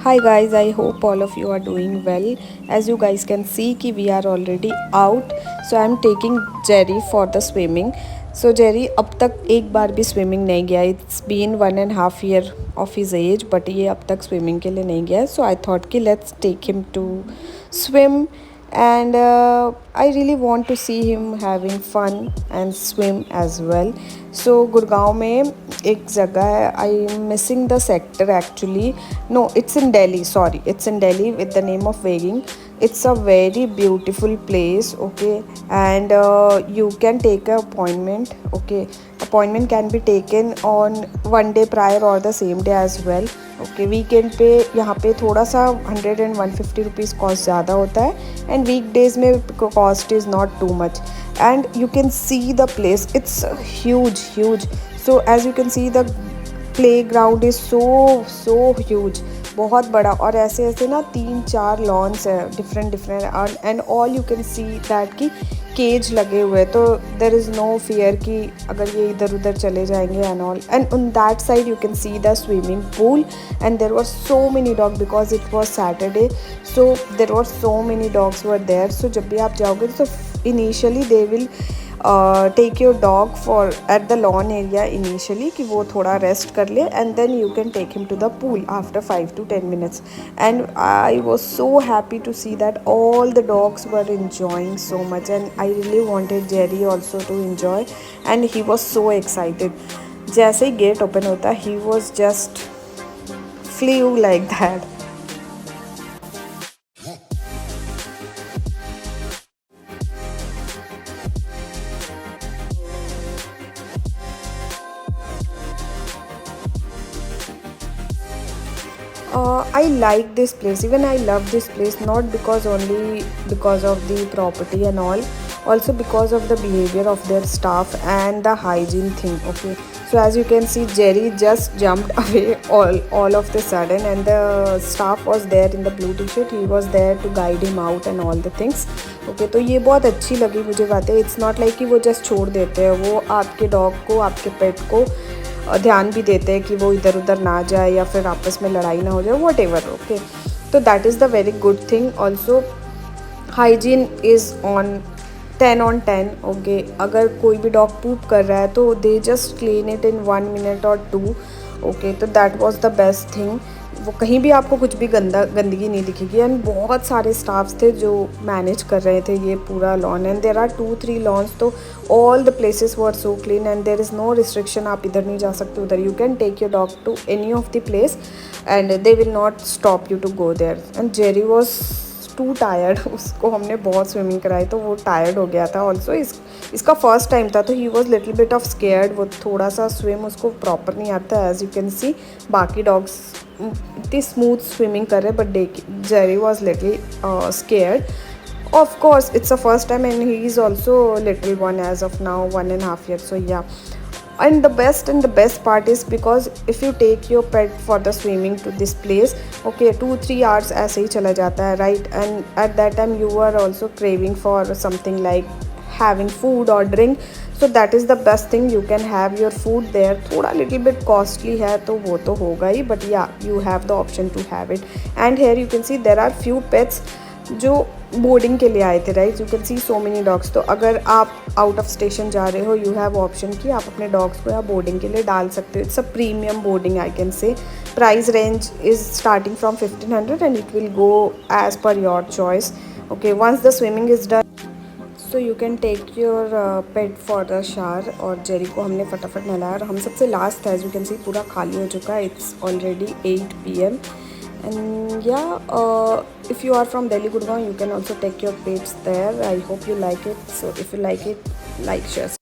Hi guys, I hope all of you are doing well. As you guys can see कि we are already out. So I am taking Jerry for the swimming. So Jerry अब तक एक बार भी swimming नहीं गया. It's been 1.5 year of his age, but ये अब तक swimming के लिए नहीं गया. So I thought कि let's take him to swim. And I really want to see him having fun and swim as well. So Gurgaon में एक जगह है. I am missing the sector actually. No, it's in Delhi. Sorry, it's in Delhi with the name of Vegging. It's a very beautiful place. Okay, and you can take an appointment. Okay, appointment can be taken on one day prior or the same day as well. Okay weekend पे यहाँ पे थोड़ा सा 100 and 150 rupees cost ज़्यादा होता है and week days में cost is not too much and you can see the place it's huge so as you can see the playground is so huge बहुत बड़ा और ऐसे ऐसे ना 3-4 लॉन्स है different and all you can see that कि cage लगे हुए तो देर इज़ नो फियर कि अगर ये इधर उधर चले जाएंगे and all and on that side you can see the swimming pool and there were so many dog because it was Saturday so there were so many dogs were there so जब भी आप जाओगे तो initially they will take your dog for at the lawn area initially कि वो थोड़ा rest कर ले and then you can take him to the pool after 5 to 10 minutes and I was so happy to see that all the dogs were enjoying so much and I really wanted Jerry also to enjoy and he was so excited. जैसे ही gate open होता he was just flew like that. I like this place, even I love this place not because only because of the property and all, also because of the behavior of their staff and the hygiene thing. Okay, so as you can see Jerry just jumped away all of the sudden and the staff was there in the blue t-shirt, he was there to guide him out and all the things. Okay तो ये बहुत अच्छी लगी मुझे बातें. It's not like कि वो just छोड़ देते हैं, वो आपके डॉग को आपके पेट को ध्यान भी देते हैं कि वो इधर उधर ना जाए या फिर आपस में लड़ाई ना हो जाए वॉट एवर. ओके तो that is the very good thing. Also hygiene is on 10 on 10. Okay अगर कोई भी डॉग पूप कर रहा है तो they just clean it in 1 minute or 2. Okay तो that was the best thing. वो कहीं भी आपको कुछ भी गंदगी नहीं दिखेगी एंड बहुत सारे स्टाफ्स थे जो मैनेज कर रहे थे ये पूरा lawn and there are 2-3 lawns तो all the places were so clean and there is no restriction आप इधर नहीं जा सकते उधर. You can take your dog to any of the place and they will not stop you to go there. And Jerry was too tired. उसको हमने बहुत swimming कराई तो वो टायर्ड हो गया था. ऑल्सो इसका फर्स्ट टाइम था तो he was little bit of scared. वो थोड़ा सा स्विम उसको प्रॉपर नहीं आता. एज यू कैन सी बाकी डॉग्स इतनी स्मूथ स्विमिंग कर रहे but Jerry was little scared. Of course it's a first time and he is also little one as of now 1.5 years. So yeah, and the best part is because if you take your pet for the swimming to this place, okay 2-3 hours ऐसे ही चला जाता है right, and at that time you are also craving for something like having food or drink. So that is the best thing, you can have your food there. थोड़ा little bit costly है तो वो तो होगा ही but yeah you have the option to have it. And here you can see there are few pets जो boarding के लिए आए थे right. You can C so many dogs. तो अगर आप आउट ऑफ स्टेशन जा रहे हो यू हैव ऑप्शन कि आप अपने डॉग्स को या बोर्डिंग के लिए डाल सकते हो. It's a premium boarding I can say. Price range is starting from 1500 and it will go as per your choice. Okay once the swimming is done so you can take your pet for the shower. और Jerry को हमने फटाफट नहलाया और हम सबसे last था. As you can सी पूरा खाली हो चुका है. It's already 8 PM. And yeah, if you are from Delhi Gurgaon you can also take your pets there. I hope you like it. So if you like it, like, share.